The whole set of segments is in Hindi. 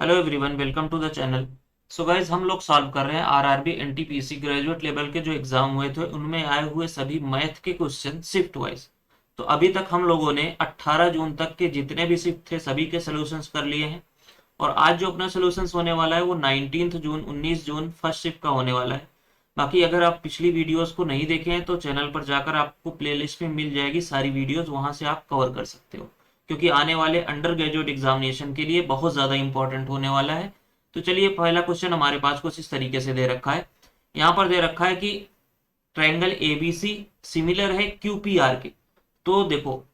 Hello everyone, welcome to the channel. So guys, हम लोग सॉल्व कर रहे हैं आरआरबी एनटीपीसी ग्रेजुएट लेवल के जो एग्जाम हुए थे उनमें आए हुए सभी मैथ के क्वेश्चन शिफ्ट वाइज। तो अभी तक हम लोगों ने 18 जून तक के जितने भी शिफ्ट थे सभी के सोल्यूशंस कर लिए हैं। और आज जो अपना सोल्यूशंस होने वाला है वो 19 जून 19 जून फर्स्ट शिफ्ट का होने वाला है। बाकी अगर आप पिछली वीडियोस को नहीं देखे हैं तो चैनल पर जाकर आपको प्लेलिस्ट में मिल जाएगी सारी वीडियोस, वहां से आप कवर कर सकते हो, क्योंकि आने वाले अंडर ग्रेजुएट एग्जामिनेशन के लिए बहुत ज़्यादा इंपॉर्टेंट होने वाला है। तो चलिए, पहला क्वेश्चन हमारे पास कुछ इस तरीके से दे रखा है। यहाँ पर दे रखा है कि ट्रायंगल एबीसी सिमिलर है क्यूपीआर के। तो देखो,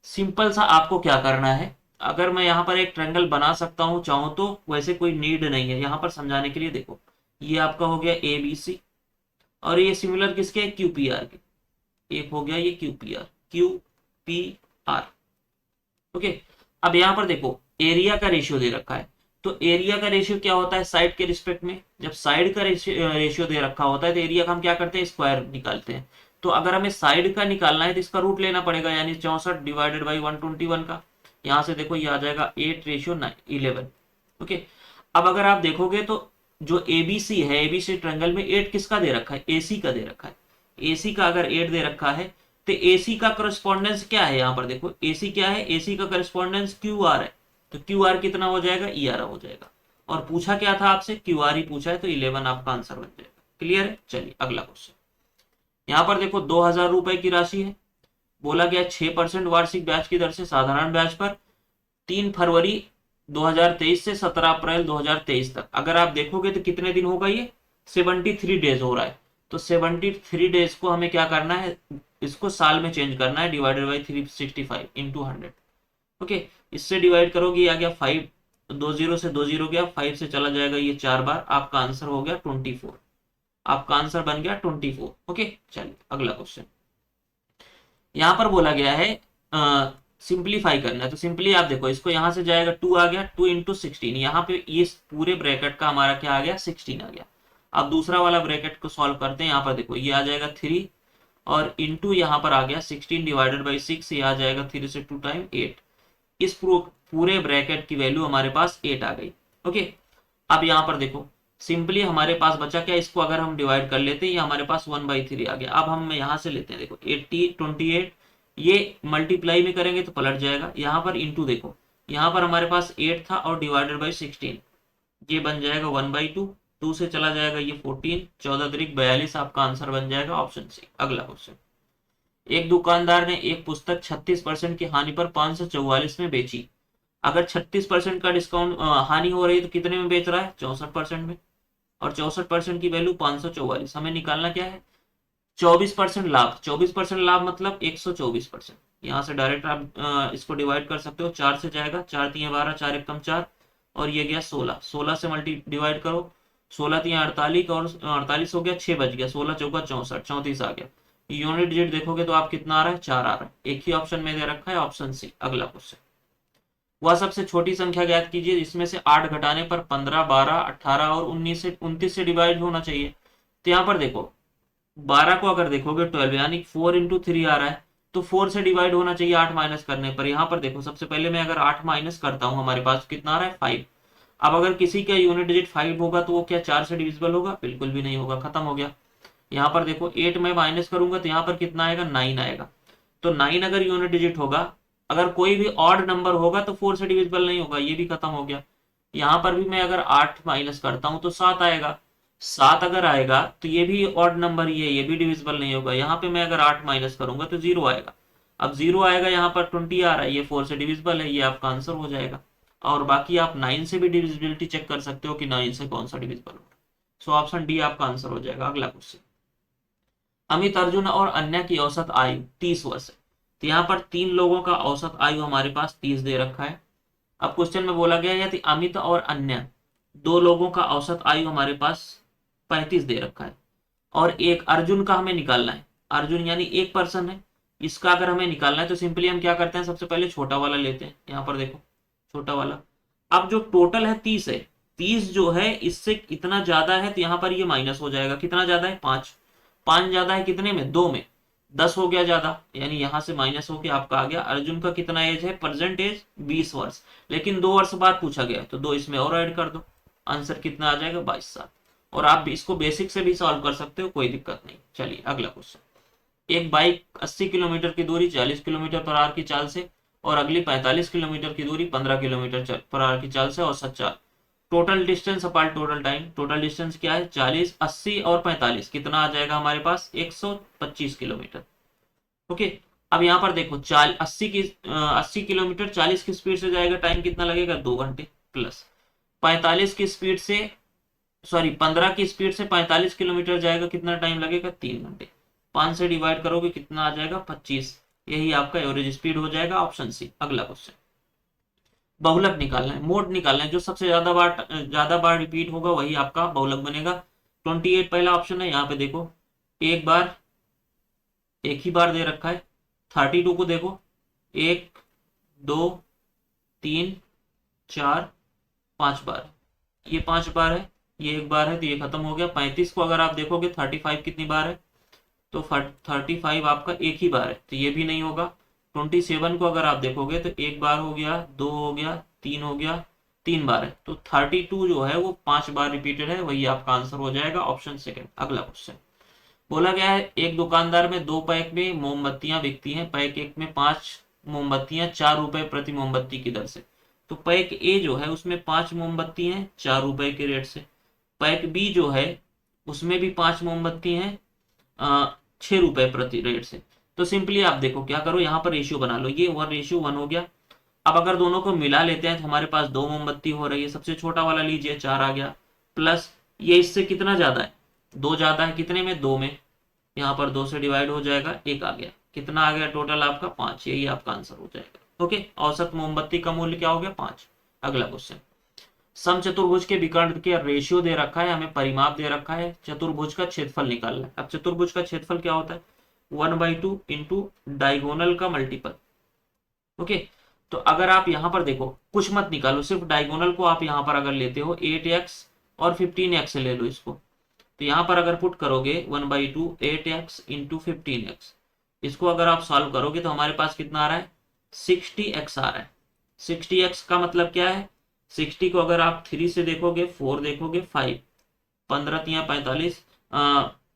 सिंपल सा आपको क्या करना है। अगर मैं यहाँ पर एक ट्रायंगल बना सकता हूँ चाहूँ तो, वैसे कोई नीड नहीं है यहाँ पर समझाने के लिए। देखो, ये आपका हो गया एबीसी और ये सिमिलर किसके, क्यूपीआर के। एक हो गया ये क्यूपीआर। ओके। अब यहाँ पर देखो, एरिया का रेशियो दे रखा है। तो एरिया का रेशियो क्या होता है साइड के रिस्पेक्ट में। जब साइड का रेशियो दे रखा होता है तो एरिया का हम क्या करते हैं, स्क्वायर निकालते हैं। तो अगर हमें साइड का निकालना है तो इसका रूट लेना पड़ेगा, यानी 64 डिवाइडेड बाई 121 का। यहाँ से देखो ये आ जाएगा 8:11। ओके। अब अगर आप देखोगे तो जो एबीसी है, एबीसी ट्रायंगल में 8 किसका दे रखा है, एसी का दे रखा है। एसी का अगर 8 दे रखा है तो एसी का करस्पॉन्डेंस क्या है, यहाँ पर देखो एसी क्या है, एसी का करस्पॉन्डेंस क्यू आर है। तो क्यू आर कितना हो जाएगा, ई आर हो जाएगा। और पूछा क्या था आपसे, क्यू आर ही पूछा है, तो 11 आपका आंसर बन जाएगा। क्लियर है। चलिए अगला क्वेश्चन। यहाँ पर देखो 2000 रुपए की राशि है। बोला गया 6% वार्षिक ब्याज की दर से साधारण ब्याज पर 3 फरवरी 2023 से 17 अप्रैल 2023 तक। अगर आप देखोगे तो कितने दिन होगा, ये 73 डेज हो रहा है। तो 73 डेज को हमें क्या करना है, इसको साल में चेंज करना है, डिवाइडेड बाई 365 इंटू 100। ओके। इससे डिवाइड करोगे, आ गया 5, 20 से 20 गया, 5 से चला जाएगा ये 4 बार, आपका आंसर हो गया 24। आपका आंसर बन गया 24। ओके। चलिए अगला क्वेश्चन। यहाँ पर बोला गया है सिंप्लीफाई करना है। तो सिंपली आप देखो, इसको यहाँ से जाएगा 2 आ गया, 2 इंटू 16। यहाँ पे इस पूरे ब्रैकेट का हमारा क्या आ गया, 16 आ गया। अब दूसरा वाला ब्रैकेट को सॉल्व करते हैं। यहाँ पर देखो ये आ जाएगा 3 और इंटू यहाँ पर आ गया 16 डिवाइडेड बाई 6, ये आ जाएगा 3 से 2 टाइम 8। इस पूरे ब्रैकेट की वैल्यू हमारे पास 8 आ गई। ओके। अब यहाँ पर देखो, सिंपली हमारे पास बचा क्या, इसको अगर हम डिवाइड कर लेते हैं, ये हमारे पास 1/3 आ गया। अब हम यहाँ से लेते हैं, देखो 80 28, ये मल्टीप्लाई में करेंगे तो पलट जाएगा। यहाँ पर इंटू देखो, यहाँ पर हमारे पास 8 था और डिवाइडेड बाई 16, ये बन जाएगा 1/2। 2 से चला जाएगा ये 14, 14×3 = 42। आपका आंसर बन जाएगा ऑप्शन सी। अगला क्वेश्चन। एक दुकानदार ने एक पुस्तक 36% की हानि पर 544 में बेची। अगर 36% का डिस्काउंट हानि हो रही है तो कितने में बेच रहा है, 64% में। और 64% की वैल्यू 544, हमें निकालना क्या है, 24% लाभ। 24% लाभ मतलब 124%। यहाँ से डायरेक्ट आप इसको डिवाइड कर सकते हो, 4 से जाएगा, 4×3 = 12, 4×1 = 4 और ये गया 16। 16 से मल्टी डिवाइड करो, 16×3 = 48 और 48 हो गया, 6 बच गया, 16×4 = 64, 34 आ गया। यूनिट डिजिट देखोगे तो आप कितना आ रहा है, 4 आ रहा है। एक ही ऑप्शन में दे रखा है, ऑप्शन सी। अगला क्वेश्चन। वह सबसे छोटी संख्या ज्ञात कीजिए जिसमें से 8 घटाने पर 15, 12, 18 और 29 से डिवाइड होना चाहिए। तो यहाँ पर देखो, 12 को अगर देखोगे 12, यानी 4×3 आ रहा है, तो 4 से डिवाइड होना चाहिए 8 माइनस करने पर। यहाँ पर देखो, सबसे पहले मैं अगर 8 माइनस करता हूँ, हमारे पास कितना आ रहा है, 5। अब अगर किसी का यूनिट डिजिट 5 होगा तो वो क्या 4 से डिविजिबल होगा, बिल्कुल भी नहीं होगा, खत्म हो गया। यहाँ पर देखो 8 में माइनस करूंगा तो यहाँ पर कितना आएगा, 9 आएगा। तो 9 अगर यूनिट डिजिट होगा, अगर कोई भी ऑड नंबर होगा तो 4 से डिविजिबल नहीं होगा, ये भी खत्म हो गया। यहाँ पर भी मैं अगर 8 माइनस करता हूँ तो 7 आएगा। 7 अगर आएगा तो ये भी ऑड नंबर ही है, ये भी डिविजिबल नहीं होगा। यहाँ पे मैं अगर 8 माइनस करूंगा तो 0 आएगा। अब 0 आएगा, यहाँ पर 20 आ रहा है, ये 4 से डिविजिबल है, ये आपका आंसर हो जाएगा। और बाकी आप 9 से भी डिविजिबिलिटी चेक कर सकते हो कि 9 से कौन सा डिविजिबल होगा। सो ऑप्शन डी आपका आंसर हो जाएगा। अगला क्वेश्चन। अमित, अर्जुन और अन्य की औसत आयु 30 वर्ष है। तो यहाँ पर 3 लोगों का औसत आयु हमारे पास 30 दे रखा है। अब क्वेश्चन में बोला गया यदि अमित और अन्य 2 लोगों का औसत आयु हमारे पास 35 दे रखा है और एक अर्जुन का हमें निकालना है। अर्जुन यानी एक पर्सन है, इसका अगर हमें निकालना है तो सिंपली हम क्या करते हैं, सबसे पहले छोटा वाला लेते हैं। यहाँ पर देखो छोटा वाला। अब जो टोटल है 30 है, 30 जो है इससे इतना ज्यादा है तो यहाँ पर ये माइनस हो जाएगा। कितना ज्यादा है, 5। 5 ज्यादा है कितने में, 2 में। 10 हो गया ज्यादा, यानी यहां से माइनस होके आपका आ गया। अर्जुन का कितना एज है, प्रेजेंट एज 20 वर्ष, लेकिन 2 वर्ष बाद पूछा गया तो 2 इसमें और ऐड कर दो, आंसर कितना आ जाएगा, 22 साल। और आप भी इसको बेसिक से भी सॉल्व कर सकते हो, कोई दिक्कत नहीं। चलिए अगला क्वेश्चन। एक बाइक 80 किलोमीटर की दूरी 40 किलोमीटर पर आवर की चाल से और अगली 45 किलोमीटर की दूरी 15 किलोमीटर पर आवर की चाल से औसत चाल। Total distance apart total time. Total distance क्या है, 40, 80 और 45, कितना आ जाएगा हमारे पास, 125 किलोमीटर। ओके, अब यहाँ पर देखो, 80 किलोमीटर 40 की स्पीड से जाएगा, टाइम कितना लगेगा, 2 घंटे। प्लस 45 की स्पीड से, सॉरी 15 की स्पीड से 45 किलोमीटर जाएगा, कितना टाइम लगेगा, 3 घंटे। 5 से डिवाइड करोगे कितना आ जाएगा, 25। यही आपका एवरेज स्पीड हो जाएगा, ऑप्शन सी। अगला क्वेश्चन, बहुलक निकालना है, मोड निकालना है, जो सबसे ज्यादा बार रिपीट होगा वही आपका बहुलक बनेगा। 28 पहला ऑप्शन है, यहाँ पे देखो एक बार, एक ही बार दे रखा है। 32 को देखो, 1 2 3 4 5 बार, ये 5 बार है, ये 1 बार है, तो ये खत्म हो गया। 35 को अगर आप देखोगे, 35 कितनी बार है, तो 35 आपका एक ही बार है, तो ये भी नहीं होगा। 27 को अगर आप देखोगे तो 1 बार हो गया, 2 हो गया, 3 हो गया, 3 बार है, तो 32 जो है वो 5 बार रिपीटेड है, वही आपका आंसर हो जाएगा, ऑप्शन सेकंड। अगला क्वेश्चन, बोला गया है एक दुकानदार में 2 पैक में मोमबत्तियां बिकती हैं, पैक एक में 5 मोमबत्तियां 4 रुपए प्रति मोमबत्ती की दर से। तो पैक ए जो है उसमें 5 मोमबत्ती हैं 4 रुपए के रेट से। पैक बी जो है उसमें भी 5 मोमबत्ती हैं 6 रुपए प्रति रेट से। तो सिंपली आप देखो क्या करो, यहाँ पर रेशियो बना लो, ये 1:1 हो गया। अब अगर दोनों को मिला लेते हैं तो हमारे पास 2 मोमबत्ती हो रही है, सबसे छोटा वाला लीजिए, 4 आ गया। प्लस ये इससे कितना ज्यादा है, 2 ज्यादा है, कितने में, 2 में। यहाँ पर 2 से डिवाइड हो जाएगा, 1 आ गया, कितना आ गया टोटल आपका, 5। यही आपका आंसर हो जाएगा। ओके, औसत मोमबत्ती का मूल्य क्या हो गया, 5। अगला क्वेश्चन, समचतुर्भुज के विकर्ण के रेशियो दे रखा है, हमें परिमाप दे रखा है, चतुर्भुज का क्षेत्रफल निकालना है। अब चतुर्भुज का क्षेत्रफल क्या होता है, 1/2 इंटू डायगोनल का मल्टीपल। ओके, तो अगर आप यहाँ पर देखो, कुछ मत निकालो, सिर्फ डायगोनल को आप यहाँ पर अगर लेते हो 8x और 15x से ले लो इसको, तो यहाँ पर अगर पुट करोगे 1/2 8x इंटू 15x, इसको अगर आप सॉल्व करोगे तो हमारे पास कितना आ रहा है, 60x आ रहा है। 60x का मतलब क्या है, 60 को अगर आप 3 से देखोगे, 4 देखोगे, 5, 15 तिया 45,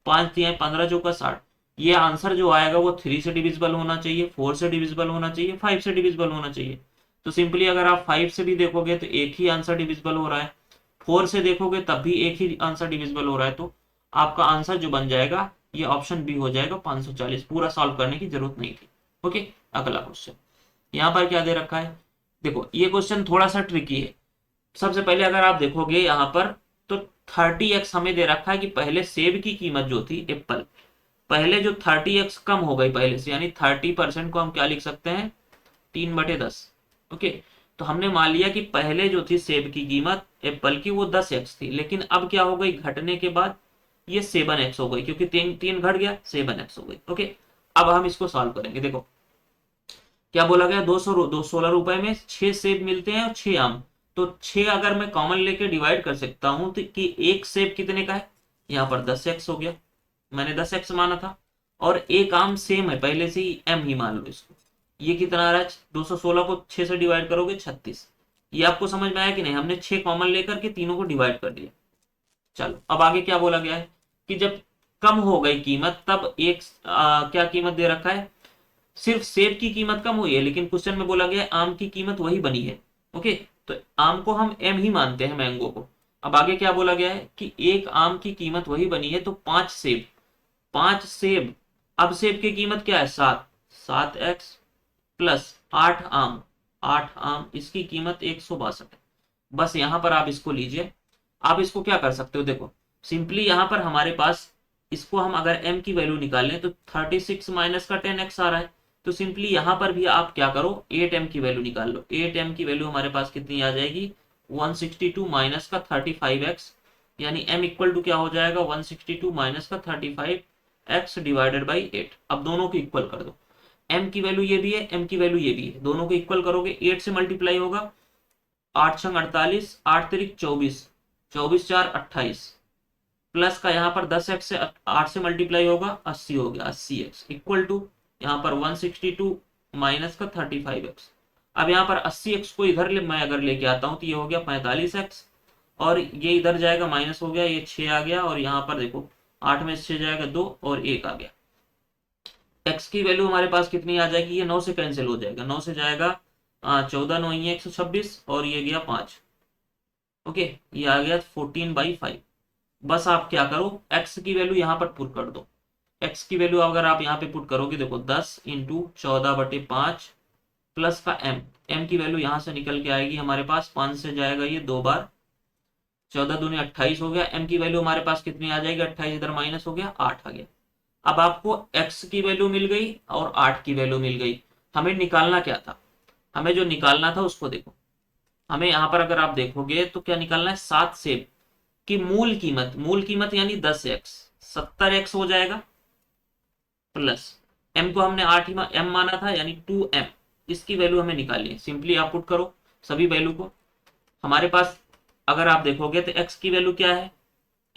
5 तिया 15 चौका 60। ये आंसर जो आएगा वो 3 से डिविजिबल होना चाहिए, 4 से डिविजिबल होना चाहिए, 5 से डिविजिबल होना चाहिए। तो सिंपली अगर आप 5 से भी देखोगे तो एक ही आंसर डिविजिबल हो रहा है, 4 से देखोगे तब भी एक ही आंसर डिविजिबल हो रहा है, तो आपका आंसर जो बन जाएगा ये ऑप्शन बी हो जाएगा, 540। पूरा सॉल्व करने की जरूरत नहीं थी। ओके, अगला क्वेश्चन, यहाँ पर क्या दे रखा है, देखो ये क्वेश्चन थोड़ा सा ट्रिकी है। सबसे पहले अगर आप देखोगे यहाँ पर, तो 30x हमें दे रखा है कि पहले सेब की कीमत जो थी, एप्पल, पहले जो 30x कम हो गई पहले से, यानी 30% को हम क्या लिख सकते हैं, 3/10। ओके, तो हमने मान लिया कि पहले जो थी सेब की कीमत एप्पल की वो 10x थी, लेकिन अब क्या हो गई, घटने के बाद ये 7x हो गई, क्योंकि 3 घट गया, 7x हो गई। ओके, अब हम इसको सॉल्व करेंगे। देखो क्या बोला गया, 16 रुपए में 6 सेब मिलते हैं और 6 आम। तो 6 अगर मैं कॉमन लेके डिवाइड कर सकता हूं तो कि एक सेब कितने का है, यहाँ पर 10x हो गया, मैंने 10x माना था। और एक आम सेम है पहले से ही, m ही मान लो इसको। ये कितना आ रहा है, 216 को 6 से डिवाइड करोगे 36। ये आपको समझ में आया कि नहीं, हमने 6 कॉमन लेकर के तीनों को डिवाइड कर दिया। चलो अब आगे क्या बोला गया है कि जब कम हो गई कीमत तब क्या कीमत दे रखा है, सिर्फ सेब की कीमत कम हुई है, लेकिन क्वेश्चन में बोला गया है आम की कीमत वही बनी है। ओके, तो आम को हम एम ही मानते हैं, मैंगो को। अब आगे क्या बोला गया है कि एक आम की कीमत वही बनी है, तो 5 सेब, 5 सेब। अब सेब की कीमत क्या है, 7x प्लस 8 आम, 8 आम, इसकी कीमत 162 है। बस यहां पर आप इसको लीजिए। आप इसको क्या कर सकते हो, देखो सिंपली यहां पर हमारे पास, इसको हम अगर m की वैल्यू निकालें तो 36 माइनस का 10x आ रहा है। तो सिंपली यहां पर भी आप क्या करो, 8m की वैल्यू निकाल लो। 8m की वैल्यू हमारे पास कितनी आ जाएगी, 162 माइनस का 35x, यानी m इक्वल टू क्या हो जाएगा, 162 माइनस का 35x डिवाइडेड बाई 8। अब दोनों को इक्वल कर दो, m की वैल्यू ये भी है, m की वैल्यू ये भी है, दोनों को इक्वल करोगे, 8 से मल्टीप्लाई होगा, 8 छंग 48, 8 तिरिक 24, 24 4 28, प्लस का यहाँ पर 10x से 8 से मल्टीप्लाई होगा, 80 हो गया, 80x इक्वल टू यहाँ पर 162 माइनस का 35x। अब यहाँ पर 80x को इधर मैं अगर लेके आता हूँ तो ये हो गया 45x, और ये इधर जाएगा माइनस हो गया, ये 6 आ गया, और यहाँ पर देखो 8 में 6 जाएगा 2 और 1 आ गया। x की वैल्यू हमारे पास कितनी आ जाएगी, ये 9 से कैंसिल हो जाएगा, 9 से जाएगा 14 9 ये 126, और ये गया 5। ओके, ये आ गया 14/5। बस आप क्या करो, x की वैल्यू यहाँ पर पुट कर दो। x की वैल्यू अगर आप यहाँ पे पुट करोगे, देखो 10 इंटू 14/5 प्लस का m की वैल्यू यहाँ से निकल के आएगी हमारे पास, 5 से जाएगा ये 2 बार, 14 दूनी 28 हो गया। m की वैल्यू हमारे पास कितनी आ जाएगी, 28 इधर माइनस हो गया, 8 आ गया। अब आपको x की वैल्यू मिल गई और 8 की वैल्यू मिल गई। हमें निकालना क्या था, हमें जो निकालना था उसको देखो। हमें यहाँ पर अगर आप देखोगे तो क्या निकालना है, 7 सेब की मूल कीमत यानी 10x, 70x हो जाएगा, प्लस m को हमने 8 ही m माना था यानी 2m, इसकी वैल्यू हमें निकालनी है। सिंपली आप पुट करो सभी वैल्यू को। हमारे पास अगर आप देखोगे तो x की वैल्यू क्या है,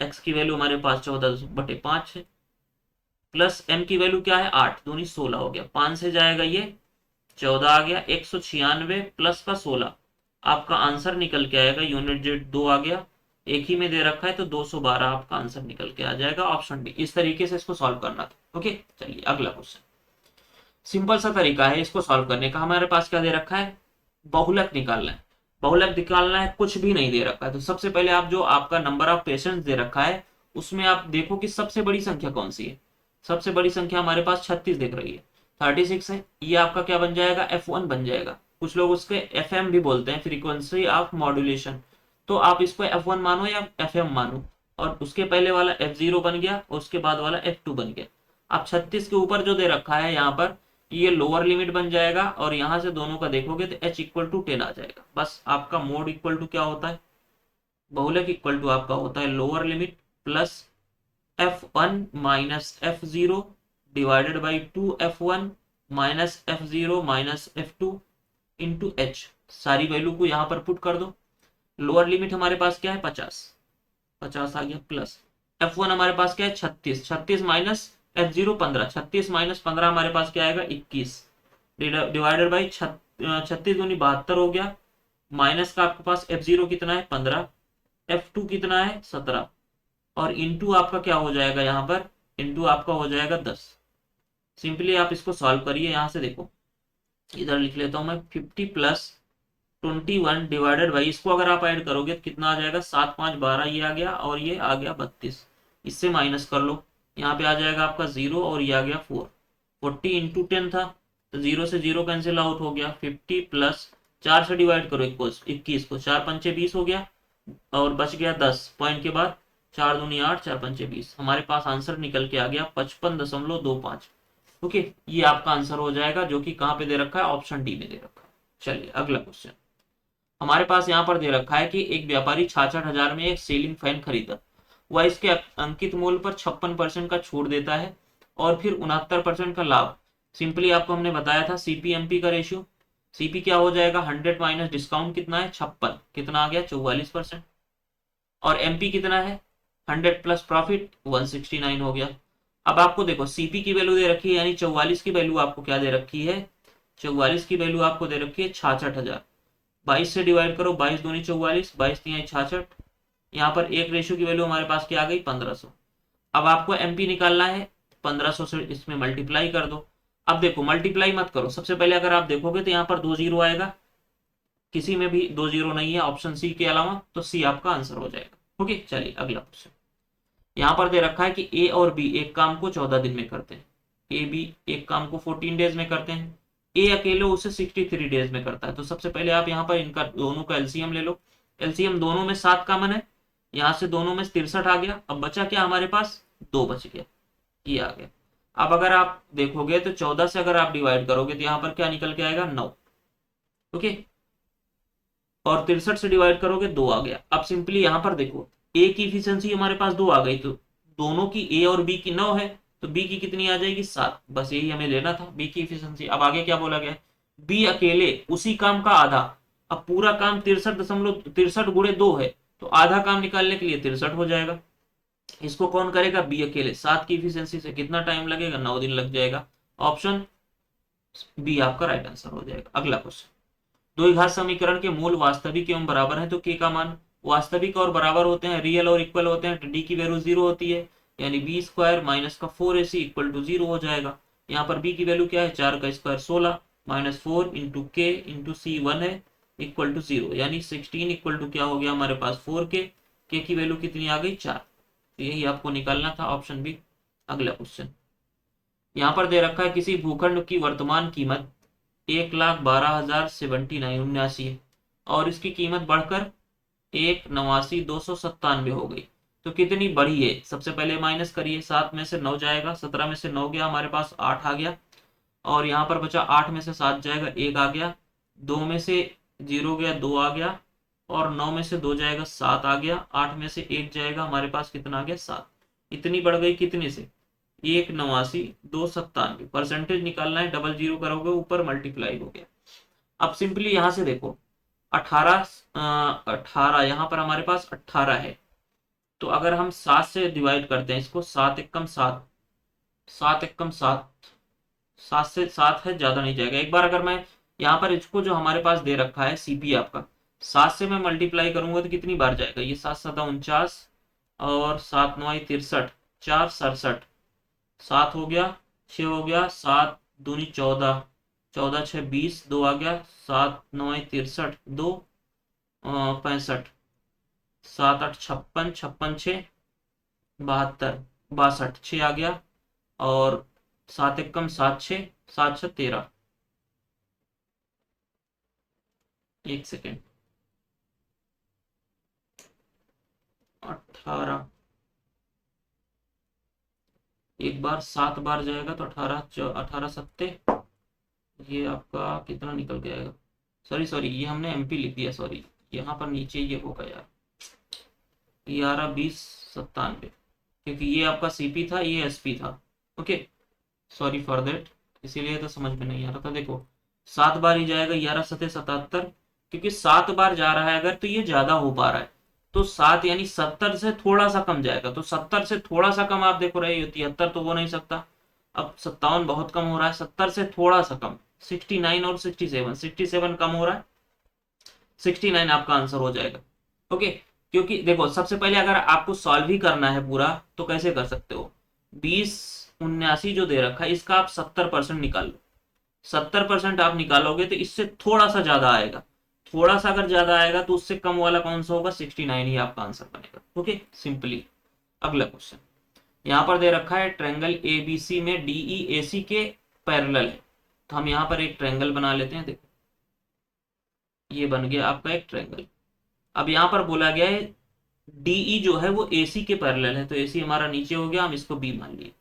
x की वैल्यू हमारे पास 14/5 है, प्लस m की वैल्यू क्या है, 8 दूनी 16 हो गया, 5 से जाएगा ये 14 आ गया, 196 प्लस का 16, आपका आंसर निकल के आएगा, यूनिट जेड 2 आ गया, एक ही में दे रखा है तो 212 आपका आंसर निकल के आ जाएगा, ऑप्शन डी। इस तरीके से इसको सॉल्व करना था। ओके, चलिए अगला क्वेश्चन। सिंपल सा तरीका है इसको सॉल्व करने का। हमारे पास क्या दे रखा है, बहुलक निकालना है। बहुलक निकालना है, कुछ भी नहीं दे रखा है, तो सबसे पहले आप जो आपका नंबर ऑफ पेशेंट्स दे रखा है उसमें आप देखो कि सबसे बड़ी संख्या कौन सी है। सबसे बड़ी संख्या हमारे पास 36 दिख रही है, 36 है, ये आपका क्या बन जाएगा, F1 बन जाएगा। कुछ लोग उसके FM भी बोलते हैं, फ्रीक्वेंसी ऑफ मॉड्यूलेशन। तो आप इसको F1 मानो या FM मानो, और उसके पहले वाला F0 बन गया, उसके बाद वाला F2 बन गया। आप 36 के ऊपर जो दे रखा है यहाँ पर, ये लोअर लिमिट बन जाएगा, और यहाँ से दोनों का देखोगे तो h इक्वल टू 10 आ जाएगा। बस आपका मोड इक्वल टू क्या होता है, बहुलक इक्वल टू आपका होता है lower limit plus F1 minus F0 divided by 2F1 minus F0 minus F2 into h। सारी वैल्यू को यहाँ पर पुट कर दो। लोअर लिमिट हमारे पास क्या है, 50 आ गया, प्लस F1 हमारे पास क्या है, 36 माइनस F0 15, 36 माइनस 15 हमारे पास क्या आएगा, 21 डिवाइडेड बाई 36 दूनी 72 हो गया, माइनस का आपके पास F0 कितना है, 15, F2 कितना है, 17, और इंटू आपका क्या हो जाएगा, यहाँ पर इंटू आपका हो जाएगा 10। सिंपली आप इसको सॉल्व करिए। यहाँ से देखो, इधर लिख लेता हूं मैं, 50 प्लस 21 डिवाइडेड बाई, इसको अगर आप ऐड करोगे तो कितना आ जाएगा, 7 5 12, ये आ गया, और ये आ गया 32। इससे माइनस कर लो, यहाँ पे आ जाएगा आपका 0, और ये आ गया 4। 40 इंटू 10 था, तो 0 से 0 कैंसिल आउट हो गया। 50 प्लस 4 से डिवाइड करो 21 को, 4 पंचे 20 हो गया, और बच गया 10 पॉइंट के बाद, 4 दूनी 8, 4 पंचे 20। हमारे पास आंसर निकल के आ गया 55.25। ओके, ये आपका आंसर हो जाएगा, जो कि कहाँ पे दे रखा है, ऑप्शन डी में दे रखा है। चलिए अगला क्वेश्चन। हमारे पास यहाँ पर दे रखा है कि एक व्यापारी 66,000 में एक सीलिंग फैन खरीदा, वह इसके अंकित मूल्य पर 56% का छूट देता है और फिर 69% का लाभ। सिंपली आपको हमने बताया था CP/MP का रेशियो। CP क्या हो जाएगा, 100 माइनस डिस्काउंट कितना है, 56, कितना आ गया, 44%, और MP कितना है, 100 प्लस प्रॉफिट, 169 हो गया। अब आपको देखो CP की वैल्यू दे रखी है, यानी 44 की वैल्यू आपको क्या दे रखी है, 44 की वैल्यू आपको दे रखी है 66,000। 22 से डिवाइड करो, 22 दूनी 44, 22 तीन 66, यहाँ पर एक रेशियो की वैल्यू हमारे पास क्या आ गई, 1500। अब आपको MP निकालना है, 1500 से इसमें मल्टीप्लाई कर दो। अब देखो मल्टीप्लाई मत करो, सबसे पहले अगर आप देखोगे तो यहाँ पर 2 जीरो आएगा, किसी में भी 2 जीरो नहीं है ऑप्शन सी के अलावा, तो सी आपका आंसर हो जाएगा। ओके, चलिए अगला क्वेश्चन। यहाँ पर दे रखा है कि A और B एक काम को 14 दिन में करते हैं, A B एक काम को 14 डेज में करते हैं, A अकेले उसे 63 डेज में करता है। तो सबसे पहले आप यहाँ पर इनका दोनों का एलसीएम ले लो। एलसीएम दोनों में 7 कॉमन है, यहाँ से दोनों में 63 आ गया। अब बचा क्या हमारे पास, 2 बच गया, ये आ गया। अब अगर आप देखोगे तो 14 से अगर आप डिवाइड करोगे तो यहाँ पर क्या निकल के आएगा, 9। ओके, और 63 से डिवाइड करोगे 2 आ गया। अब सिंपली यहाँ पर देखो A की इफिशियंसी हमारे पास 2 आ गई, तो दोनों की A और B की 9 है, तो B की कितनी आ जाएगी, 7। बस यही हमें लेना था, B की इफिशियंसी। अब आगे क्या बोला गया, B अकेले उसी काम का आधा। अब पूरा काम 63 गुणे 2 है, तो आधा काम निकालने के लिए 63 हो जाएगा। इसको कौन करेगा, बी अकेले। 7 की इफिशियंसी से कितना टाइम लगेगा, 9 दिन लग जाएगा। ऑप्शन बी आपका राइट आंसर हो जाएगा। अगला क्वेश्चन, द्विघात समीकरण के मूल वास्तविक एवं बराबर है तो के का मान, वास्तविक और बराबर होते हैं, रियल और इक्वल होते हैं, तो डी की वैल्यू 0 होती है, यानी बी स्क्वायर माइनस का 4ac इक्वल टू 0 हो जाएगा। यहाँ पर बी की वैल्यू क्या है, 4 का स्क्वायर 16 माइनस 4 इंटू के इंटू सी 1 है इक्वल टू 0, यानी 16 इक्वल टू क्या हो गया हमारे पास 4 के की वैल्यू कितनी आ गई 4। तो यही आपको निकालना था, ऑप्शन बी। अगला क्वेश्चन, यहाँ पर दे रखा है किसी भूखंड की वर्तमान कीमत 1,12,079 है और इसकी कीमत बढ़कर 1,89,297 हो गई, तो कितनी बढ़ी है। सबसे पहले माइनस करिए, 7 में से 9 जाएगा, 17 में से 9 गया हमारे पास 8 आ गया, और यहाँ पर बचा 8 में से 7 जाएगा 1 आ गया, 2 में से 0 गया 2 आ गया, और 9 में से 2 जाएगा 7 आ गया, 8 में से 1 जाएगा हमारे पास कितना आ गया 7। इतनी बढ़ गई कितने से, 1,89,297। परसेंटेज निकालना है, डबल जीरो करोगे ऊपर मल्टीप्लाई हो गया। अब सिंपली यहां से देखो 18 18 यहाँ पर हमारे पास 18 है, तो अगर हम 7 से डिवाइड करते हैं इसको, 7 एकम 7, 7 एकम 7, 7 से 7 है, ज्यादा नहीं जाएगा। एक बार अगर मैं यहाँ पर इसको जो हमारे पास दे रखा है सीपी आपका, 7 से मैं मल्टीप्लाई करूंगा तो कितनी बार जाएगा, ये 7 7 49 और 7 9 63, 4 67, 7 हो गया, 6 हो गया, 7 दूनी 14, 14 6 20, 2 आ गया, 7 9 63, 2 65, 7 8 56, 56 6 72, 62, 6 आ गया, और 7 एकम 7 6, 7 6 13। एक सेकेंड, 18, एक बार 7 बार जाएगा तो 18 18 सत्ते, ये आपका कितना निकल के आएगा, सॉरी सॉरी ये हमने एमपी लिख दिया, सॉरी यहाँ पर नीचे ये होगा यार, 11 20 97, क्योंकि ये आपका सीपी था ये एसपी था। ओके, सॉरी फॉर देट, इसीलिए तो समझ में नहीं आ रहा था। देखो 7 बार ही जाएगा, 11 सते 77, क्योंकि 7 बार जा रहा है अगर तो ये ज्यादा हो पा रहा है, तो 7 यानी 70 से थोड़ा सा कम जाएगा, तो 70 से थोड़ा सा कम आप देखो रहे, 73 तो हो नहीं सकता, अब 57 बहुत कम हो रहा है, 70 से थोड़ा सा कम 69 और 67, 67 कम हो रहा है, 69 आपका आंसर हो जाएगा। ओके, क्योंकि देखो सबसे पहले अगर आपको सॉल्व ही करना है पूरा तो कैसे कर सकते हो, 2079 जो दे रखा है इसका आप 70% निकाल लो, 70% आप निकालोगे तो इससे थोड़ा सा ज्यादा आएगा, थोड़ा सा अगर ज्यादा आएगा तो उससे कम वाला कौन सा होगा, 69 ही आपका आंसर बनेगा। Okay simply. अगला क्वेश्चन, यहाँ पर दे रखा है ट्रायंगल एबीसी में डीई एसी के पैरेलल है, तो हम यहाँ पर एक ट्रायंगल बना लेते हैं। देखो ये बन गया आपका एक ट्रायंगल। अब यहाँ पर बोला गया है डीई जो है वो एसी के पैरेलल है, तो एसी हमारा नीचे हो गया, हम इसको बी मान लिए,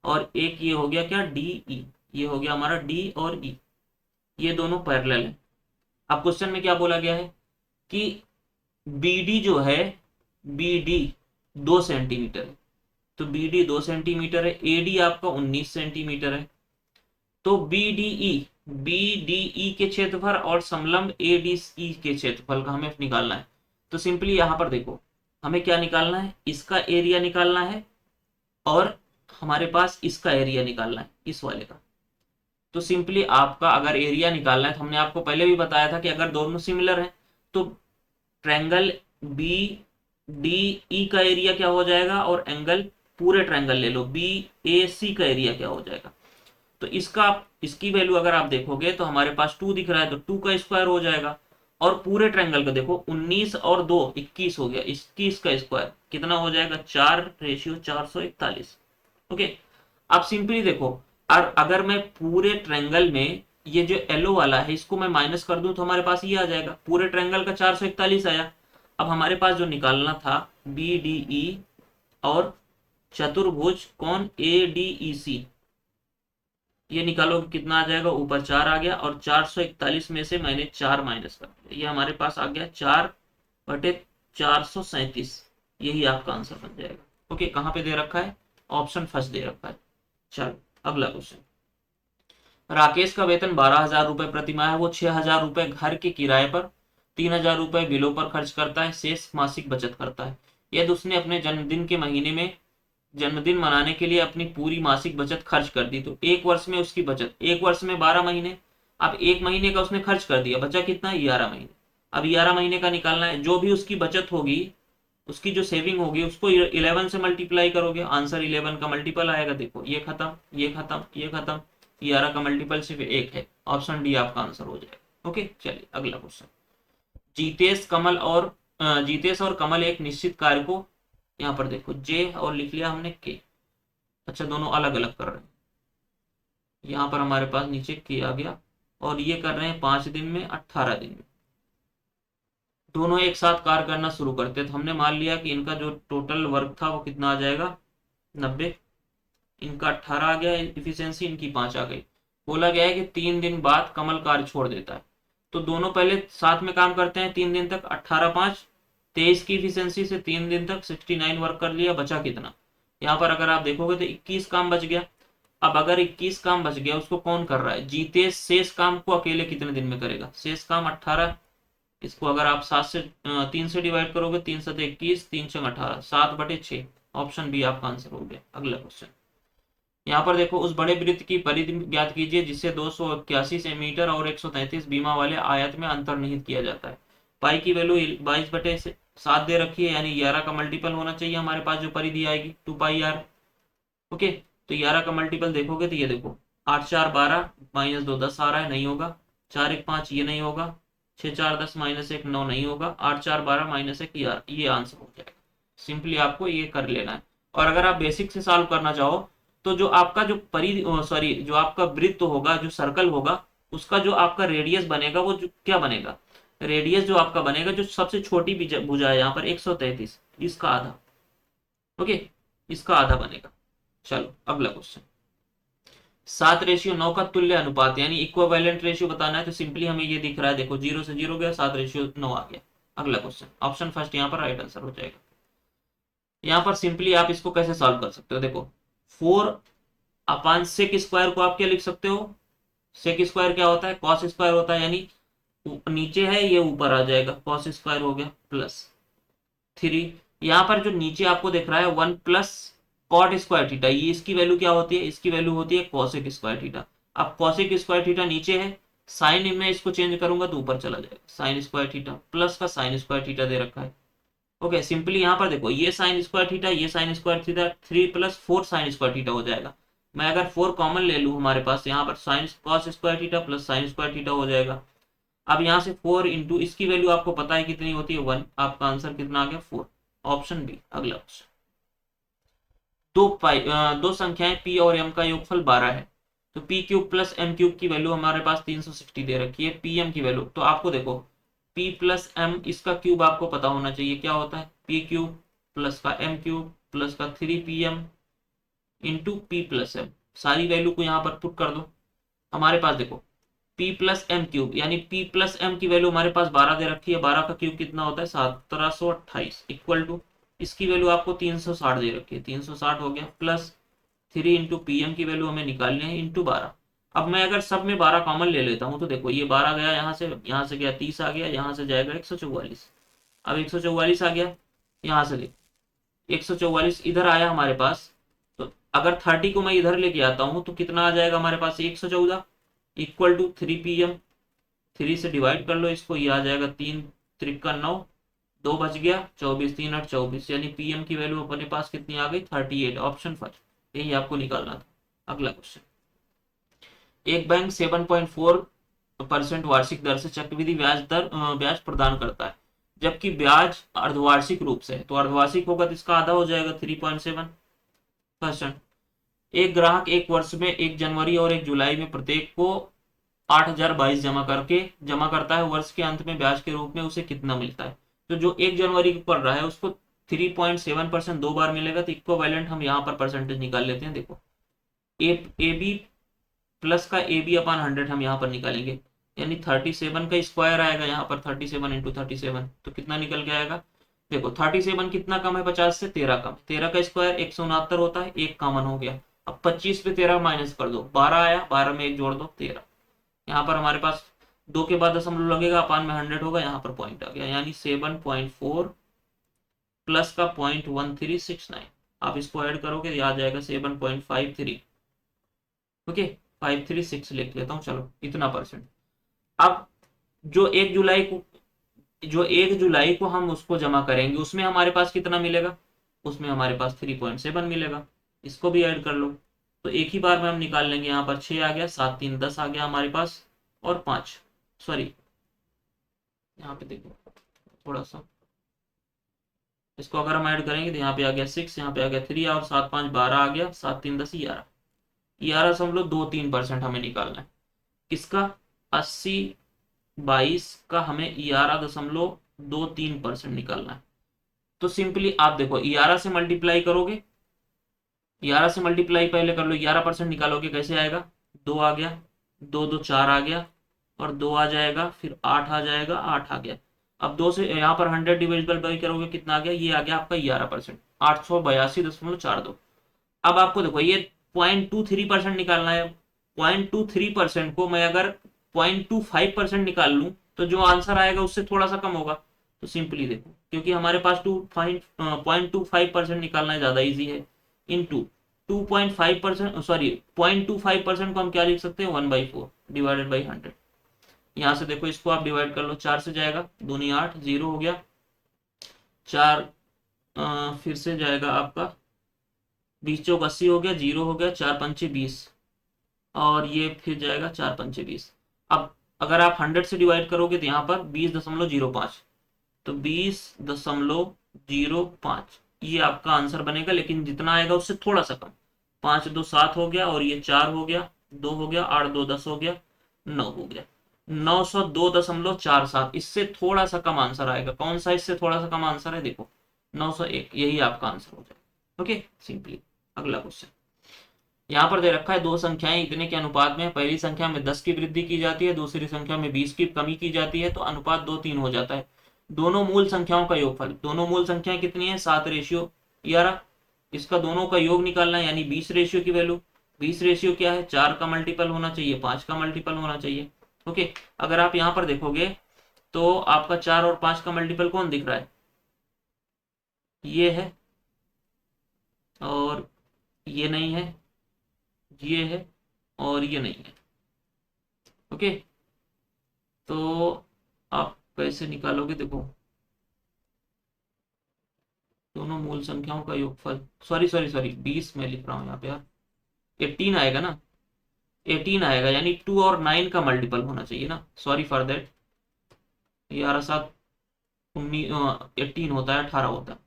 और एक ये हो गया क्या डीई, ये हो गया हमारा डी और ई, ये दोनों पैरेलल है। अब क्वेश्चन में क्या बोला गया है कि बीडी जो है, बीडी 2 सेंटीमीटर है, तो बीडी 2 सेंटीमीटर है, एडी आपका 19 सेंटीमीटर है, तो बीडीई, बीडीई के क्षेत्रफल और समलंब एडीई के क्षेत्रफल का हमें निकालना है। तो सिंपली यहां पर देखो हमें क्या निकालना है, इसका एरिया निकालना है और हमारे पास इसका एरिया निकालना है इस वाले का। तो सिंपली आपका अगर एरिया निकालना है तो हमने आपको पहले भी बताया था कि अगर दोनों सिमिलर है तो ट्रायंगल बी डी ई का एरिया क्या हो जाएगा, और एंगल पूरे ट्रायंगल ले लो बी ए सी का एरिया क्या हो जाएगा। तो इसका इसकी वैल्यू अगर आप देखोगे तो हमारे पास 2 दिख रहा है, तो 2 का स्क्वायर हो जाएगा, और पूरे ट्रायंगल का देखो 19 और 2 21 हो गया, 21 का स्क्वायर कितना हो जाएगा 4:441। ओके, अब सिंपली देखो, और अगर मैं पूरे ट्रायंगल में ये जो येलो वाला है इसको मैं माइनस कर दूं तो हमारे पास ये आ जाएगा, पूरे ट्रायंगल का 441 आया। अब हमारे पास जो निकालना था बी डी ई और चतुर्भुज कौन ए डी ई सी, ये निकालोगे कितना आ जाएगा, ऊपर 4 आ गया, और 441 में से मैंने 4 माइनस कर दिया, ये हमारे पास आ गया 4/437, यही आपका आंसर बन जाएगा। ओके, कहाँ पे दे रखा है, ऑप्शन फर्स्ट दे रखा है। चलो अगला क्वेश्चन, राकेश का वेतन 12,000 रुपए प्रति माह है, वो 6,000 रुपए घर के किराए पर, 3,000 रुपए बिलों पर खर्च करता है, शेष मासिक बचत करता है। यदि उसने अपने जन्मदिन के महीने में जन्मदिन मनाने के लिए अपनी पूरी मासिक बचत खर्च कर दी, तो एक वर्ष में उसकी बचत, एक वर्ष में 12 महीने, अब एक महीने का उसने खर्च कर दिया, बचा कितना, 11 महीने। अब 11 महीने का निकालना है, जो भी उसकी बचत होगी, उसकी जो सेविंग होगी, उसको 11 से मल्टीप्लाई करोगे, आंसर 11 का मल्टीपल आएगा। देखो ये खत्म, ये खत्म, ये खत्म, 11 का मल्टीपल सिर्फ एक है, ऑप्शन डी आपका आंसर हो जाएगा। ओके, चलिए अगला क्वेश्चन। जीतेश और कमल एक निश्चित कार्य को, यहाँ पर देखो जे और लिख लिया हमने के, अच्छा दोनों अलग अलग कर रहे हैं, यहाँ पर हमारे पास नीचे के आ गया, और ये कर रहे हैं 5 दिन में, 18 दिन में। दोनों एक साथ कार्य करना शुरू करते, तो हमने मान लिया कि इनका जो टोटल वर्क था वो कितना आ जाएगा, 90, इनका 18 आ गया इफिशियंसी, इनकी 5 आ गई। बोला गया है कि 3 दिन बाद कमल कार्य छोड़ देता है, तो दोनों पहले साथ में काम करते हैं 3 दिन तक, 18 5 23 की इफिशियंसी से 3 दिन तक 69 वर्क कर लिया, बचा कितना, यहाँ पर अगर आप देखोगे तो 21 काम बच गया। अब अगर 21 काम बच गया, उसको कौन कर रहा है, जीते, शेष काम को अकेले कितने दिन में करेगा, शेष काम 18, इसको अगर आप 3 से डिवाइड करोगे, 3 7 21, 3 6 18, 7/6, ऑप्शन बी आपका आंसर हो गया। अगला क्वेश्चन, यहाँ पर देखो, उस बड़े वृत्त की परिधि ज्ञात कीजिए जिससे 281 सेंटीमीटर और 133 बीमा वाले आयत में अंतर्निहित किया जाता है। पाई की वैल्यू 22/7 दे रखी है, यानी 11 का मल्टीपल होना चाहिए हमारे पास, जो परिधि आएगी 2πr। ओके, तो 11 का मल्टीपल देखोगे तो ये देखो, 8 4 12, -2 10 आ रहा है, नहीं होगा, 4 1 5, ये नहीं होगा, 6 4 10, -1 9 नहीं होगा, 8 4 12, -1 यार, ये आंसर हो जाएगा। सिंपली आपको ये कर लेना है। और अगर आप बेसिक से सॉल्व करना चाहो, तो जो आपका जो सॉरी जो आपका वृत्त होगा, जो सर्कल होगा, उसका जो आपका रेडियस बनेगा, वो जो क्या बनेगा, रेडियस जो आपका बनेगा, जो सबसे छोटी भुजा है यहाँ पर 133, इसका आधा। ओके, इसका आधा बनेगा। चलो अगला क्वेश्चन, 7:9 का तुल्य अनुपात यानी इक्विवेलेंट रेशियो बताना है, तो सिंपली हमें ये दिख रहा है, देखो 0 से 0 गया, 7:9 आ गया। अगला क्वेश्चन, ऑप्शन फर्स्ट यहाँ पर राइट आंसर हो जाएगा। यहाँ पर सिंपली आप इसको कैसे सॉल्व कर सकते हो, देखो 4/sec स्क्वायर को आप क्या लिख सकते हो, सेक स्क्वायर क्या होता है, कॉस स्क्वायर होता है, यानी नीचे है ये ऊपर आ जाएगा, कॉस स्क्वायर हो गया, +3, यहाँ पर जो नीचे आपको दिख रहा है 1 + कॉट स्क्वायर थीटा, ये इसकी वैल्यू क्या होती है, इसकी वैल्यू होती है कॉसेक स्क्वायर थीटा। अब कॉसेक स्क्वायर थीटा नीचे है, साइन में इसको चेंज करूंगा तो ऊपर चला जाएगा, साइन स्क्वायर थीटा, प्लस का साइन स्क्वायर थीटा दे रखा है। ओके, सिंपली यहाँ पर देखो, ये साइन स्क्वायर थीटा, ये sine square theta, 3 + 4 sine square theta हो जाएगा। मैं अगर 4 कॉमन ले लूँ हमारे पास, यहाँ पर sine cos square theta plus sine square theta हो जाएगा। अब यहाँ से 4 इंटू इसकी वैल्यू आपको पता है कितनी होती है, 1, आपका आंसर कितना आ गया, 4, ऑप्शन बी। अगला क्वेश्चन, दो संख्याएं p और m का योगफल 12 है, तो p³ + m³ की वैल्यू हमारे पास 360 दे रखी है, pm की वैल्यू, तो आपको देखो p + m, इसका क्यूब आपको पता होना चाहिए क्या होता है, p³ + का m³ + का 3pm इंटू p + m, सारी वैल्यू को यहाँ पर पुट कर दो। हमारे पास देखो p + m³ यानी p + m की वैल्यू हमारे पास 12 दे रखी है, 12 का क्यूब कितना होता है, 1728, इक्वल टू इसकी वैल्यू आपको 360 दे रखी है, 360 हो गया, प्लस 3 इंटू pm की वैल्यू हमें निकालनी है, इंटू 12। अब मैं अगर सब में 12 कॉमन ले लेता हूँ, तो देखो ये 12 गया, यहाँ से गया 30 आ गया, यहाँ से जाएगा 144, अब 144 आ गया, यहाँ से ले 144 इधर आया हमारे पास, तो अगर 30 को मैं इधर लेके आता हूँ तो कितना आ जाएगा हमारे पास, 114, इक्वल टू 3pm, 3 से डिवाइड कर लो इसको, ये आ जाएगा 3 3 9, 2 बच गया, 24 3 8 24, यानी pm की वैल्यू अपने पास कितनी आ गई, 38, ऑप्शन फर्स्ट, यही आपको निकालना था। अगला क्वेश्चन, एक बैंक 7.4% वार्षिक दर से चक्रवृद्धि ब्याज प्रदान करता है, जबकि ब्याज अर्धवार्षिक रूप से है, तो अर्धवार्षिक होगा तो इसका आधा हो जाएगा, 3.7%। एक ग्राहक एक वर्ष में 1 जनवरी और 1 जुलाई में प्रत्येक को 8022 जमा करता है, वर्ष के अंत में ब्याज के रूप में उसे कितना मिलता है, तो जो 1 जनवरी को पड़ रहा है उसको 3.7% 2 बार मिलेगा, तो इक्विवेलेंट हम यहाँ पर परसेंटेज निकाल लेते हैं। देखो ए बी प्लस का ए बी अपॉन 100 हम यहाँ पर निकालेंगे, यानी 37 का स्क्वायर आएगा यहाँ पर, 37 इंटू 37, तो कितना निकल के आएगा, देखो 37 कितना कम है 50 से, 13 कम, 13 का स्क्वायर 169 होता है, एक कॉमन हो गया। अब 25 पे 13 माइनस कर दो, 12 आया, 12 में एक जोड़ दो, 13। यहाँ पर हमारे पास 2 के बाद दशमलव लगेगा, अपान में 100 होगा, यहाँ पर पॉइंट आ गया, यानी 7.4 प्लस का 0.1369, आप इसको ऐड करोगे तो आ जाएगा 7.53। ओके, 536 लिख लेता हूँ, चलो इतना परसेंट। अब जो 1 जुलाई को हम उसको जमा करेंगे, उसमें हमारे पास कितना मिलेगा, उसमें हमारे पास 3.7 मिलेगा। इसको भी ऐड कर लो, तो एक ही बार में हम निकाल लेंगे। यहाँ पर 6 आ गया, 7 3 10 आ गया हमारे पास, और 5, सॉरी यहाँ पे देखो थोड़ा सा, इसको अगर हम ऐड करेंगे तो यहाँ पे आ गया 6, यहाँ पे आ गया 3, और 7 5 12 आ गया, 7 3 10 11, 11.23% हमें निकालना है। किसका, 80/22 का हमें 11.23% निकालना है। तो सिंपली आप देखो 11 से मल्टीप्लाई करोगे, 11 से मल्टीप्लाई पहले कर लो, 11% निकालोगे कैसे आएगा, 2 आ गया, 2 2 4 आ गया, और 2 आ जाएगा, फिर 8 आ जाएगा, 8 आ गया। अब 2 से यहाँ पर 100 डिविजिबल बाई करोगे, कितना आ गया, ये आ गया आपका 11%, 882.42। अब आपको देखो ये 0.23% निकालना है। 0.23% को मैं अगर 0.25% निकाल लूं तो जो आंसर आएगा उससे थोड़ा सा कम होगा। तो सिंपली देखो, क्योंकि हमारे पास 0.25% निकालना है, ज्यादा इजी है। इंटू 2.5%, सॉरी 0.25% को हम क्या लिख सकते हैं, 1/4 डिवाइडेड बाई 100। यहाँ से देखो इसको आप डिवाइड कर लो, 4 से जाएगा, दूनी 8, 0 हो गया, 4 फिर से जाएगा आपका 20 चौक 80 हो गया, 0 हो गया, 4 पंचे 20, और ये फिर जाएगा 4 पंचे 20। अब अगर आप 100 से डिवाइड करोगे तो यहाँ पर 20.05, तो 20.05 ये आपका आंसर बनेगा, लेकिन जितना आएगा उससे थोड़ा सा कम। 5 2 7 हो गया, और ये 4 हो गया, 2 हो गया, 8 2 10 हो गया, 9 हो गया, 902.47, इससे थोड़ा सा कम आंसर आएगा। कौन सा इससे थोड़ा सा कम आंसर है, देखो 901, यही आपका आंसर हो जाएगा। ओके, सिंपली अगला क्वेश्चन यहाँ पर दे रखा है, दो संख्याएं इतने के अनुपात में, पहली संख्या में 10 की वृद्धि की जाती है, दूसरी संख्या में 20 की कमी की जाती है, तो अनुपात 2:3 हो जाता है। दोनों मूल संख्याओं का योगफल, दोनों मूल संख्याएं कितनी है, 7:11। इसका दोनों का योग निकालना है, यानी 20 रेशियो की वैल्यू। 20 रेशियो क्या है, 4 का मल्टीपल होना चाहिए, 5 का मल्टीपल होना चाहिए। ओके, अगर आप यहाँ पर देखोगे तो आपका 4 और 5 का मल्टीपल कौन दिख रहा है, ये है, और ये नहीं है, ये है, और ये नहीं है। ओके, तो आप कैसे निकालोगे, देखो दोनों मूल संख्याओं का योगफल, सॉरी सॉरी सॉरी 20 मैं लिख रहा हूँ यहाँ पे यार, 18 आएगा ना, 18 आएगा, यानी 2 और 9 का मल्टीपल होना चाहिए ना, सॉरी फॉर दैट। 11 7 19, 18 होता है, 18 होता है,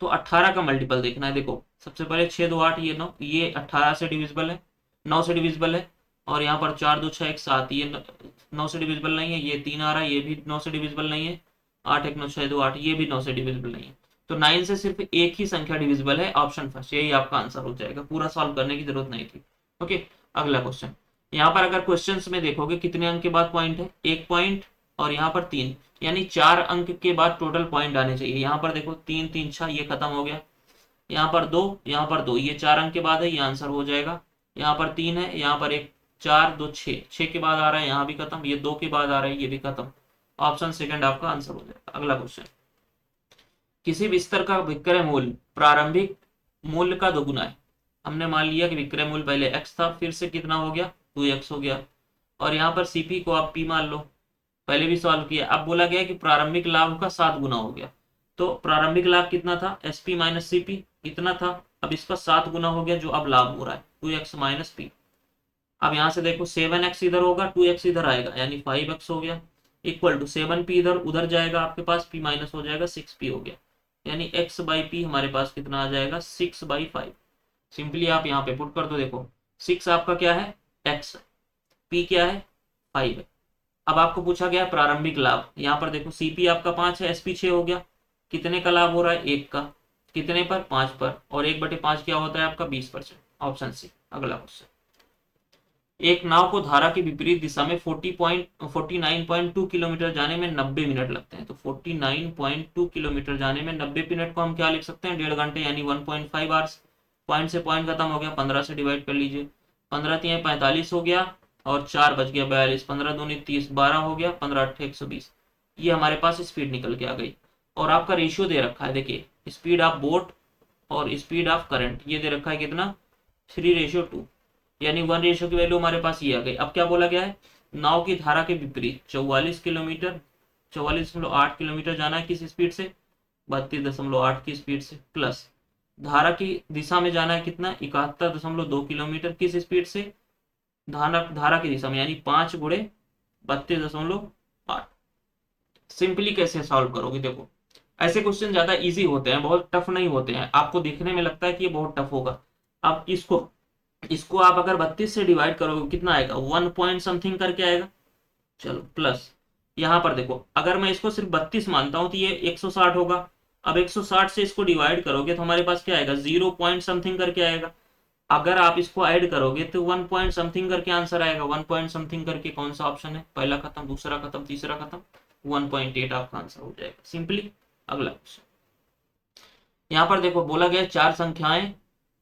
तो 18 का मल्टीपल देखना है। देखो सबसे पहले 6 2 8, ये 9, ये 18 से डिविजिबल है, 9 से डिविजिबल है। और यहाँ पर 4 2 6 1 7, ये 9 से डिविजिबल नहीं है, ये 3 आ रहा है, ये भी 9 से डिविजिबल नहीं है। 8 1 9 6 2 8, ये भी 9 से डिविजिबल नहीं है। तो 9 से सिर्फ एक ही संख्या डिविजिबल है, ऑप्शन फर्स्ट, यही आपका आंसर हो जाएगा, पूरा सॉल्व करने की जरूरत नहीं थी। ओके, अगला क्वेश्चन। यहाँ पर अगर क्वेश्चन में देखोगे कितने अंक के बाद पॉइंट है, 1 पॉइंट, और यहाँ पर 3, यानी 4 अंक के बाद टोटल पॉइंट आने चाहिए। यहाँ पर देखो 3 3 6, ये खत्म हो गया, यहाँ पर 2, यहाँ पर 2, ये 4 अंक के बाद है, ये आंसर हो जाएगा। यहाँ पर 3 है, यहाँ पर 1, 4 2 6, 6 के बाद आ रहा है, यहाँ भी खत्म, ये 2 के बाद आ रहा है, ये भी खत्म। ऑप्शन सेकंड आपका आंसर हो जाएगा। अगला क्वेश्चन, किसी भी स्तर का विक्रय मूल्य प्रारंभिक मूल्य का दोगुना है। हमने मान लिया कि विक्रय मूल्य पहले x था, फिर से कितना हो गया, 2x हो गया, और यहाँ पर cp को आप p मान लो, पहले भी सॉल्व किया। अब बोला गया कि प्रारंभिक लाभ का 7 गुना हो गया, तो प्रारंभिक लाभ कितना था, sp माइनस cp इतना था, अब इसका 7 गुना हो गया, जो अब लाभ हो रहा है 2x माइनस p। अब यहाँ से देखो 7x इधर होगा, 2x इधर आएगा, यानी 5x हो गया, इक्वल टू 7p इधर उधर जाएगा, आपके पास p माइनस हो जाएगा, 6p हो गया, यानी x बाई पी हमारे पास कितना आ जाएगा, 6/5। सिंपली आप यहाँ पे पुट कर दो, देखो 6 आपका क्या है, x, p क्या है, 5 है। अब आपको पूछा गया प्रारंभिक लाभ, यहाँ पर देखो cp आपका 5 है, sp 6 हो गया, कितने का लाभ हो रहा है, 1 का, कितने पर, 5 पर, और 1/5 क्या होता है आपका, 20%, ऑप्शन सी। अगला क्वेश्चन, एक नाव को धारा की विपरीत दिशा में 49.2 किलोमीटर जाने में 90 मिनट लगते हैं। तो 49.2 किलोमीटर जाने में 90 मिनट को हम क्या लिख सकते हैं, 1.5 घंटे, यानी 1.5 आवर्स। पॉइंट से पॉइंट खत्म हो गया, 15 से डिवाइड कर लीजिए, 15 3 45 हो गया, और 4 बच गया 42, 15 दूनी 30, 12 हो गया, 15 8 120। ये हमारे पास स्पीड निकल के आ गई। और आपका रेशियो दे रखा है, देखिए स्पीड ऑफ बोट और स्पीड ऑफ करंट, ये दे रखा है कितना 3:2, यानी 1 रेशियो की वैल्यू हमारे पास ये आ गई। अब क्या बोला गया है, नाव की धारा के विपरीत 44.8 किलोमीटर जाना है किस स्पीड से, 32.8 की स्पीड से, प्लस धारा की दिशा में जाना है कितना 71.2 किलोमीटर किस स्पीड से, धारा की दिशा में, यानी 5 गुणे 32.8। सिंपली कैसे सॉल्व करोगे, देखो ऐसे क्वेश्चन ज्यादा इजी होते हैं, बहुत टफ नहीं होते हैं। आपको देखने में लगता है कि ये बहुत टफ होगा, अब इसको इसको आप अगर 32 से डिवाइड करोगे कितना आएगा 1 पॉइंट समथिंग करके आएगा। चलो प्लस यहां पर देखो, अगर मैं इसको सिर्फ 32 मानता हूं तो ये 160 होगा। अब 160 से इसको डिवाइड करोगे तो हमारे पास क्या आएगा 0 पॉइंट समथिंग करके आएगा। अगर आप इसको ऐड करोगे तो 1 पॉइंट समथिंग करके आंसर आएगा। 1 पॉइंट समथिंग करके कौन सा ऑप्शन है, पहला खत्म, दूसरा खत्म, तीसरा खत्म, 1.8 आपका आंसर हो जाएगा सिंपली। अगला क्वेश्चन यहाँ पर देखो, बोला गया 4 संख्याएं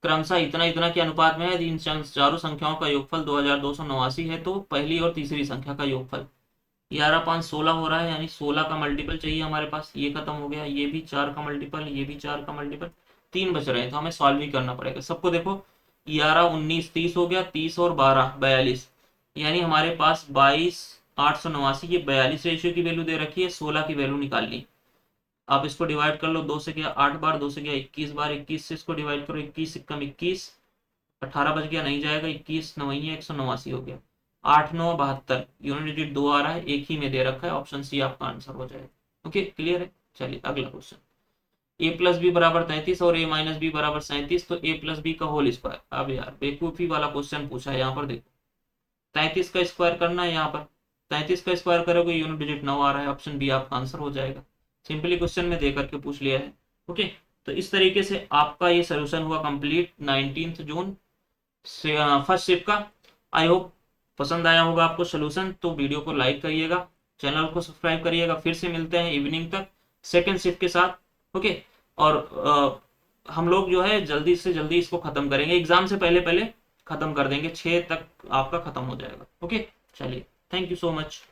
क्रमशः इतना इतना के अनुपात में है, इन चारों संख्याओं का योगफल 2289 है, तो पहली और तीसरी संख्या का योगफल 11 5 16 हो रहा है, यानी 16 का मल्टीपल चाहिए हमारे पास। ये खत्म हो गया, ये भी 4 का मल्टीपल, ये भी 4 का मल्टीपल, 3 बच रहे हैं तो हमें सॉल्व ही करना पड़ेगा सबको। देखो 11 19 30 हो गया, 30 और 12 42, यानी हमारे पास 22,889, ये 42 रेशियो की वैल्यू दे रखी है, 16 की वैल्यू निकालनी। आप इसको डिवाइड कर लो, 2 से गया 8 बार, 2 से गया 21 बार, 21 से इसको डिवाइड करो, 21 कम 21, 18 बच गया, नहीं जाएगा, 21 9 है, 189 हो गया, 8 9 72, यूनिट डिजिट 2 आ रहा है, एक ही में दे रखा है, ऑप्शन सी आपका आंसर हो जाएगा। ओके क्लियर है। चलिए अगला क्वेश्चन, a प्लस बी बराबर 33 और a माइनस बी बराबर 37, तो a प्लस बी का होल स्क्वायर। अब यार बेवकूफी वाला क्वेश्चन पूछा है यहाँ पर, देखो 33 का स्क्वायर करना है, यहाँ पर 33 का स्क्वायर करोगे यूनिट डिजिट 9 आ रहा है, ऑप्शन बी आपका आंसर हो जाएगा। सिंपली क्वेश्चन में दे करके पूछ लिया है। ओके, तो इस तरीके से आपका ये सोल्यूशन हुआ कंप्लीट 19 जून से फर्स्ट शिफ्ट का। आई होप पसंद आया होगा आपको सोल्यूशन, तो वीडियो को लाइक करिएगा, चैनल को सब्सक्राइब करिएगा। फिर से मिलते हैं इवनिंग तक सेकेंड शिफ्ट के साथ। ओके, और हम लोग जो है जल्दी से जल्दी इसको खत्म करेंगे, एग्जाम से पहले पहले खत्म कर देंगे, 6 तक आपका खत्म हो जाएगा। ओके चलिए, थैंक यू सो मच।